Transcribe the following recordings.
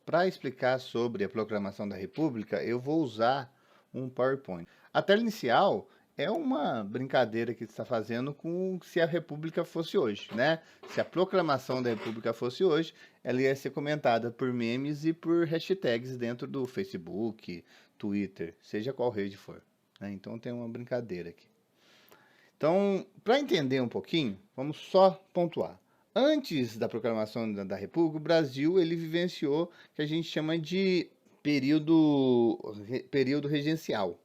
Para explicar sobre a proclamação da República, eu vou usar um PowerPoint. A tela inicial é uma brincadeira que está fazendo com se a República fosse hoje, né? Se a proclamação da República fosse hoje, ela ia ser comentada por memes e por hashtags dentro do Facebook, Twitter, seja qual rede for, né? Então tem uma brincadeira aqui. Então, para entender um pouquinho, vamos só pontuar. Antes da proclamação da República, o Brasil ele vivenciou o que a gente chama de período regencial,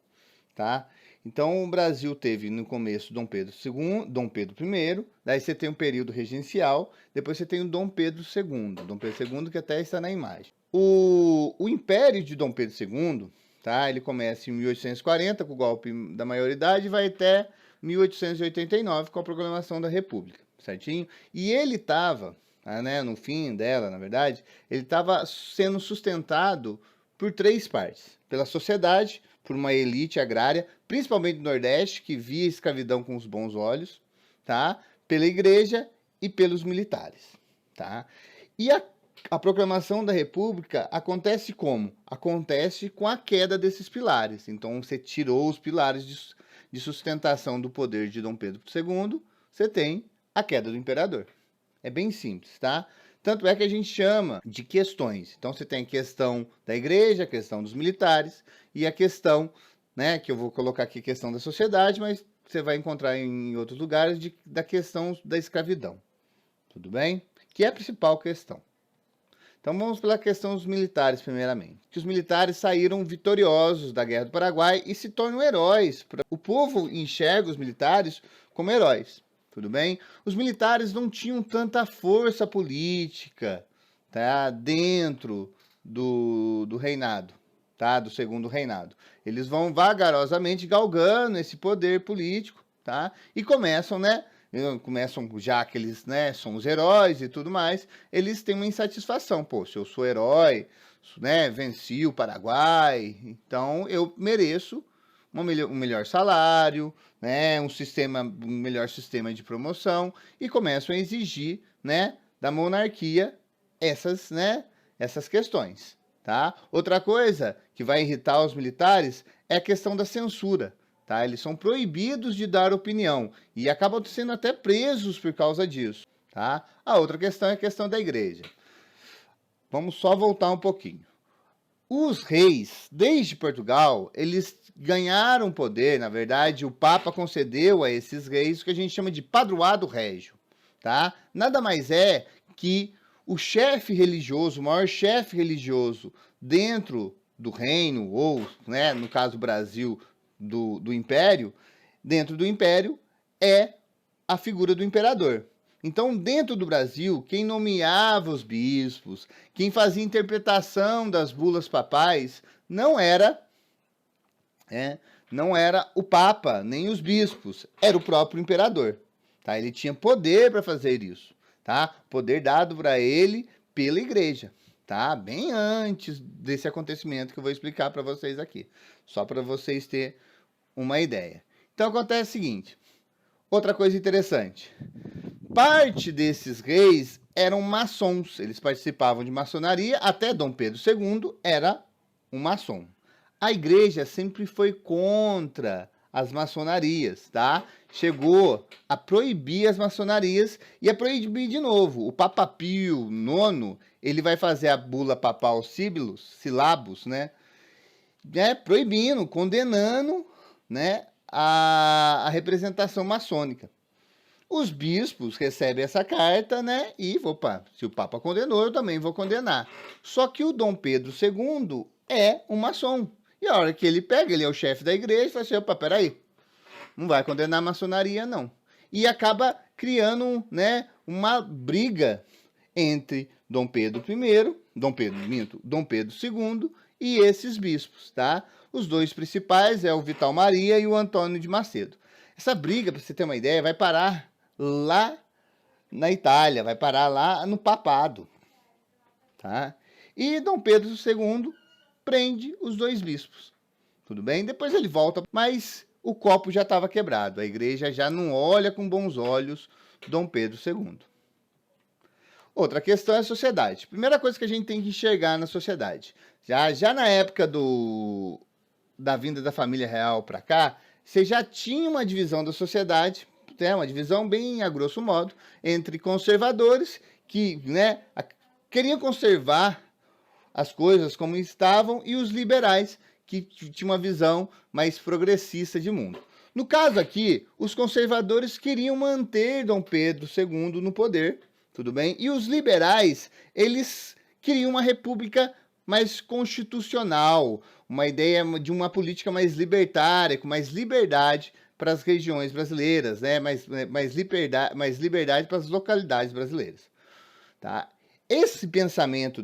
tá? Então, o Brasil teve no começo Dom Pedro II, Dom Pedro I, daí você tem um período regencial, depois você tem o Dom Pedro II, Dom Pedro II que até está na imagem. O Império de Dom Pedro II, tá? Ele começa em 1840 com o golpe da maioridade e vai até 1889 com a proclamação da República, certinho? E ele estava, né, no fim dela, na verdade, ele estava sendo sustentado por três partes: pela sociedade, por uma elite agrária, principalmente do Nordeste, que via a escravidão com os bons olhos, tá? Pela igreja e pelos militares, tá? E a proclamação da República acontece como? Acontece com a queda desses pilares. Então, você tirou os pilares de sustentação do poder de Dom Pedro II, você tem a queda do imperador. É bem simples, tá? Tanto é que a gente chama de questões. Então, você tem a questão da igreja, a questão dos militares e a questão, né, que eu vou colocar aqui, questão da sociedade, mas você vai encontrar em outros lugares, da questão da escravidão. Tudo bem? Que é a principal questão. Então, vamos pela questão dos militares, primeiramente. Que os militares saíram vitoriosos da Guerra do Paraguai e se tornam heróis. O povo enxerga os militares como heróis. Tudo bem? Os militares não tinham tanta força política, tá, dentro do reinado, tá, do segundo reinado. Eles vão vagarosamente galgando esse poder político, tá, e começam, né, já que eles, né, são os heróis e tudo mais, eles têm uma insatisfação. Pô, se eu sou herói, né, venci o Paraguai, então eu mereço um melhor salário, né, um melhor sistema de promoção, e começam a exigir, né, da monarquia essas questões, tá? Outra coisa que vai irritar os militares é a questão da censura, tá? Eles são proibidos de dar opinião e acabam sendo até presos por causa disso, tá? A outra questão é a questão da igreja. Vamos só voltar um pouquinho. Os reis, desde Portugal, eles ganharam poder, na verdade, o Papa concedeu a esses reis o que a gente chama de padroado régio, tá? Nada mais é que o chefe religioso, o maior chefe religioso dentro do reino, ou, né, no caso do Brasil, do império, dentro do império, é a figura do imperador. Então, dentro do Brasil, quem nomeava os bispos, quem fazia interpretação das bulas papais, não era o Papa, nem os bispos, era o próprio imperador. Tá? Ele tinha poder para fazer isso, tá? Poder dado para ele pela igreja, tá? Bem antes desse acontecimento que eu vou explicar para vocês aqui, só para vocês terem uma ideia. Então, acontece o seguinte, outra coisa interessante. Parte desses reis eram maçons, eles participavam de maçonaria, até Dom Pedro II era um maçom. A igreja sempre foi contra as maçonarias, tá? Chegou a proibir as maçonarias e a proibir de novo. O Papa Pio IX, ele vai fazer a bula papal Silabus, né? Proibindo, condenando, né, a representação maçônica. Os bispos recebem essa carta, né? E, opa, se o Papa condenou, eu também vou condenar. Só que o Dom Pedro II é um maçom. E a hora que ele pega, ele é o chefe da igreja, fala assim, opa, peraí, não vai condenar a maçonaria, não. E acaba criando, né, uma briga entre Dom Pedro I, Dom Pedro II e esses bispos, tá? Os dois principais é o Vital Maria e o Antônio de Macedo. Essa briga, para você ter uma ideia, vai parar lá na Itália, vai parar lá no papado, tá? E Dom Pedro II prende os dois bispos, tudo bem? Depois ele volta, mas o copo já estava quebrado, a igreja já não olha com bons olhos Dom Pedro II. Outra questão é a sociedade. Primeira coisa que a gente tem que enxergar na sociedade. Já na época da vinda da família real para cá, você já tinha uma divisão da sociedade, né, uma divisão bem a grosso modo, entre conservadores que, né, queriam conservar as coisas como estavam e os liberais que tinham uma visão mais progressista de mundo. No caso aqui, os conservadores queriam manter Dom Pedro II no poder, tudo bem? E os liberais, eles queriam uma república mais constitucional, uma ideia de uma política mais libertária, com mais liberdade para as regiões brasileiras, né? mais liberdade para as localidades brasileiras. Tá? Esse pensamento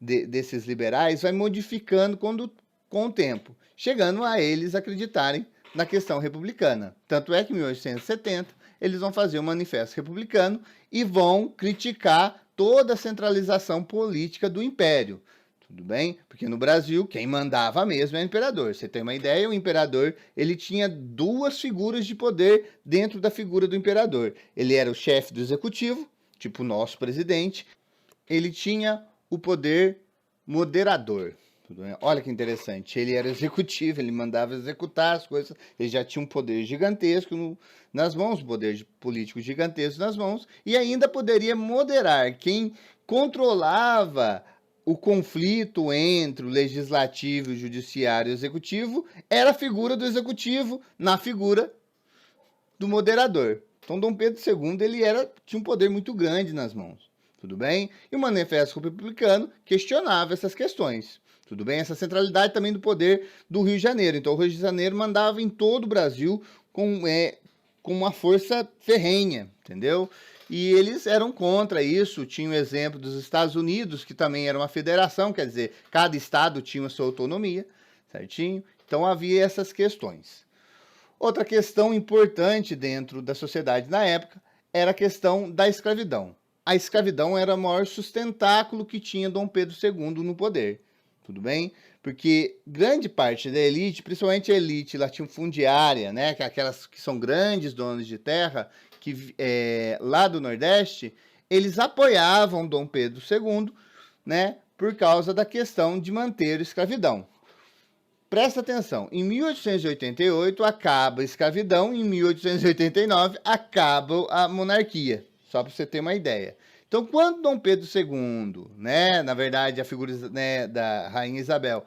desses liberais, vai modificando com o tempo, chegando a eles acreditarem na questão republicana. Tanto é que em 1870 eles vão fazer o Manifesto Republicano e vão criticar toda a centralização política do Império. Tudo bem? Porque no Brasil, quem mandava mesmo é o imperador. Você tem uma ideia? O imperador, ele tinha duas figuras de poder dentro da figura do imperador. Ele era o chefe do executivo, tipo o nosso presidente. Ele tinha o poder moderador. Olha que interessante, ele era executivo, ele mandava executar as coisas, ele já tinha um poder gigantesco nas mãos, um poder político gigantesco nas mãos, e ainda poderia moderar. Quem controlava o conflito entre o legislativo, o judiciário e o executivo era a figura do executivo na figura do moderador. Então, Dom Pedro II tinha um poder muito grande nas mãos. Tudo bem? E o Manifesto Republicano questionava essas questões. Tudo bem? Essa centralidade também do poder do Rio de Janeiro. Então, o Rio de Janeiro mandava em todo o Brasil com uma força ferrenha, entendeu? E eles eram contra isso. Tinha o exemplo dos Estados Unidos, que também era uma federação, quer dizer, cada estado tinha a sua autonomia, certinho? Então, havia essas questões. Outra questão importante dentro da sociedade na época era a questão da escravidão. A escravidão era o maior sustentáculo que tinha Dom Pedro II no poder. Tudo bem? Porque grande parte da elite, principalmente a elite latifundiária, né, que é aquelas que são grandes donos de terra, que lá do Nordeste, eles apoiavam Dom Pedro II, né, por causa da questão de manter a escravidão. Presta atenção, em 1888 acaba a escravidão, em 1889 acaba a monarquia, só para você ter uma ideia. Então, quando Dom Pedro II, né, na verdade, a figura, né, da Rainha Isabel,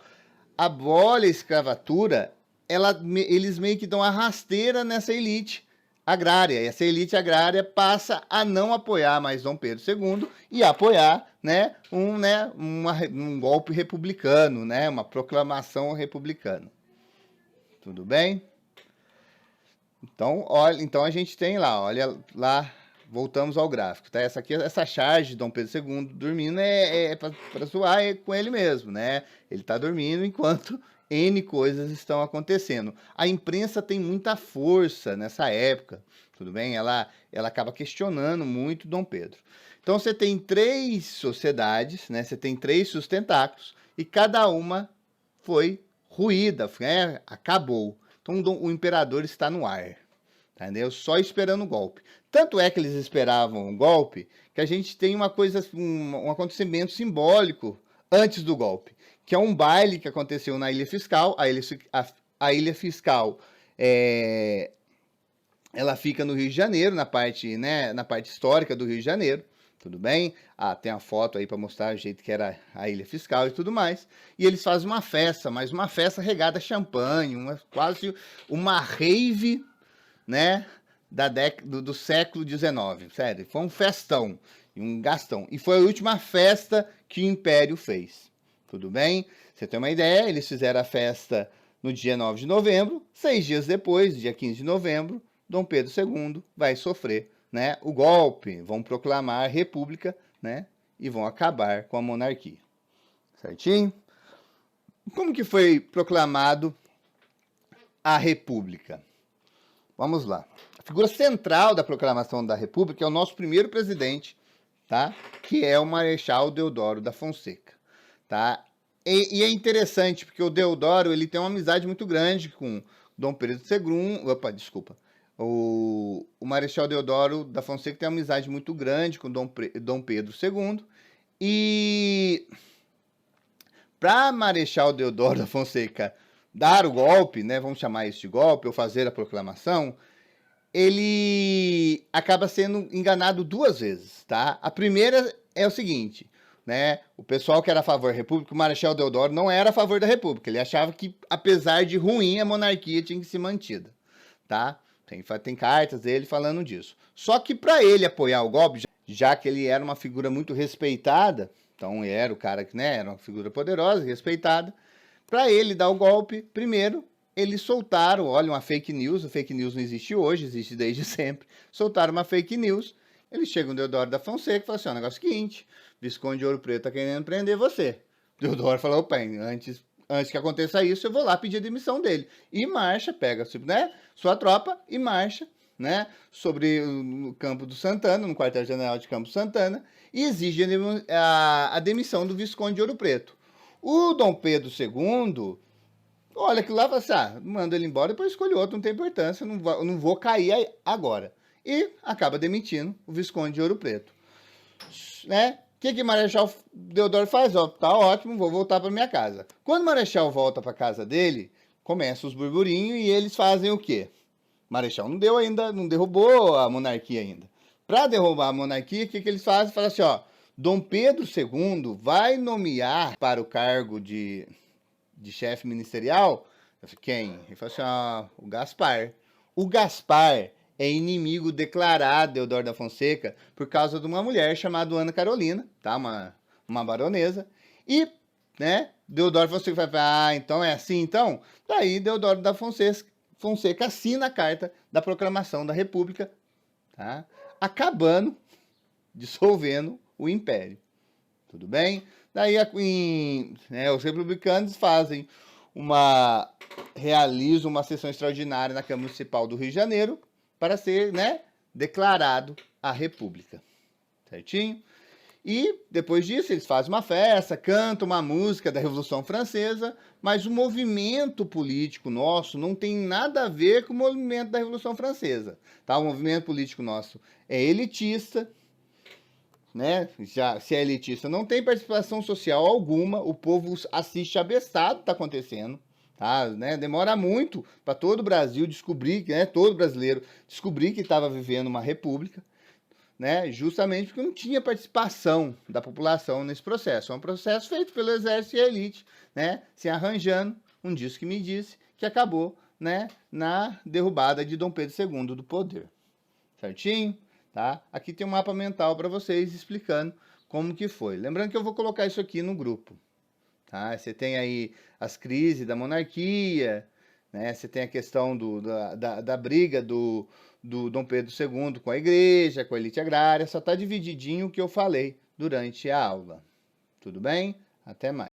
abole a escravatura, eles meio que dão a rasteira nessa elite agrária. E essa elite agrária passa a não apoiar mais Dom Pedro II e apoiar, né, um golpe republicano, né, uma proclamação republicana. Tudo bem? Então, então a gente tem lá, olha lá. Voltamos ao gráfico, tá? Essa charge de Dom Pedro II dormindo é para zoar com ele mesmo, né? Ele está dormindo enquanto N coisas estão acontecendo. A imprensa tem muita força nessa época, tudo bem? Ela acaba questionando muito Dom Pedro. Então você tem 3 sociedades, né? Você tem 3 sustentáculos e cada uma foi ruída, acabou. Então o imperador está no ar. Entendeu? Só esperando o golpe. Tanto é que eles esperavam o golpe que a gente tem um acontecimento simbólico antes do golpe, que é um baile que aconteceu na Ilha Fiscal. A Ilha Fiscal ela fica no Rio de Janeiro, na parte histórica do Rio de Janeiro. Tudo bem? Tem a foto aí para mostrar o jeito que era a Ilha Fiscal e tudo mais. E eles fazem uma festa, mas uma festa regada a champanhe, quase uma rave, né, do século XIX, sério, foi um festão, um gastão, e foi a última festa que o Império fez, tudo bem? Você tem uma ideia, eles fizeram a festa no dia 9 de novembro, 6 dias depois, dia 15 de novembro, Dom Pedro II vai sofrer, né, o golpe, vão proclamar a república, né, e vão acabar com a monarquia, certinho? Como que foi proclamado a república? Vamos lá. A figura central da proclamação da República é o nosso primeiro presidente, tá? Que é o Marechal Deodoro da Fonseca, tá? E é interessante porque o Deodoro ele tem uma amizade muito grande com Dom Pedro II. Opa, desculpa. O Marechal Deodoro da Fonseca tem uma amizade muito grande com Dom Pedro II. E para Marechal Deodoro da Fonseca dar o golpe, né, vamos chamar isso de golpe, ou fazer a proclamação, ele acaba sendo enganado duas vezes, tá? A primeira é o seguinte, né? O pessoal que era a favor da República, o Marechal Deodoro não era a favor da República. Ele achava que, apesar de ruim, a monarquia tinha que ser mantida, tá? Tem cartas dele falando disso. Só que para ele apoiar o golpe, já que ele era uma figura muito respeitada, então ele era o cara que, né, era uma figura poderosa, respeitada, para ele dar o golpe, primeiro, eles soltaram, olha, uma fake news. A fake news não existe hoje, existe desde sempre. Soltaram uma fake news. Eles chegam no Deodoro da Fonseca e falam assim: ó, o negócio é o seguinte, Visconde de Ouro Preto tá querendo prender você. Deodoro falou: opa, antes que aconteça isso, eu vou lá pedir a demissão dele. E marcha, pega, né, sua tropa e marcha, né, sobre o Campo do Santana, no quartel-general de Campo Santana, e exige a demissão do Visconde de Ouro Preto. O Dom Pedro II, olha aquilo lá e fala assim: manda ele embora, depois escolhe outro, não tem importância, não vou cair agora. E acaba demitindo o Visconde de Ouro Preto. Né? O que Marechal Deodoro faz? Ó, tá ótimo, vou voltar para minha casa. Quando o Marechal volta para casa dele, começam os burburinhos e eles fazem o quê? Marechal não deu ainda, não derrubou a monarquia ainda. Para derrubar a monarquia, o que eles fazem? Falam assim: ó, Dom Pedro II vai nomear para o cargo de chefe ministerial. Eu falei: quem? Ele falou assim: o Gaspar. O Gaspar é inimigo declarado de Deodoro da Fonseca por causa de uma mulher chamada Ana Carolina, tá? Uma baronesa. E, né, Deodoro da Fonseca fala: então é assim, então? Daí Deodoro da Fonseca assina a carta da proclamação da República, tá? Acabando, dissolvendo o Império. Tudo bem? Daí os republicanos realizam uma sessão extraordinária na Câmara Municipal do Rio de Janeiro para ser, né, declarado a República. Certinho? E depois disso eles fazem uma festa, cantam uma música da Revolução Francesa, mas o movimento político nosso não tem nada a ver com o movimento da Revolução Francesa. Tá? O movimento político nosso é elitista, né? Já, se é elitista, não tem participação social alguma, o povo assiste abestado o que está acontecendo. Tá, né? Demora muito para todo o Brasil descobrir, né, todo brasileiro descobrir que estava vivendo uma república, né, justamente porque não tinha participação da população nesse processo. É um processo feito pelo exército e a elite, né, se arranjando, um disso que me disse, que acabou, né, na derrubada de Dom Pedro II do poder. Certinho? Tá? Aqui tem um mapa mental para vocês explicando como que foi. Lembrando que eu vou colocar isso aqui no grupo. Tá? Você tem aí as crises da monarquia, né? Você tem a questão da briga do Dom Pedro II com a igreja, com a elite agrária. Só está divididinho o que eu falei durante a aula. Tudo bem? Até mais.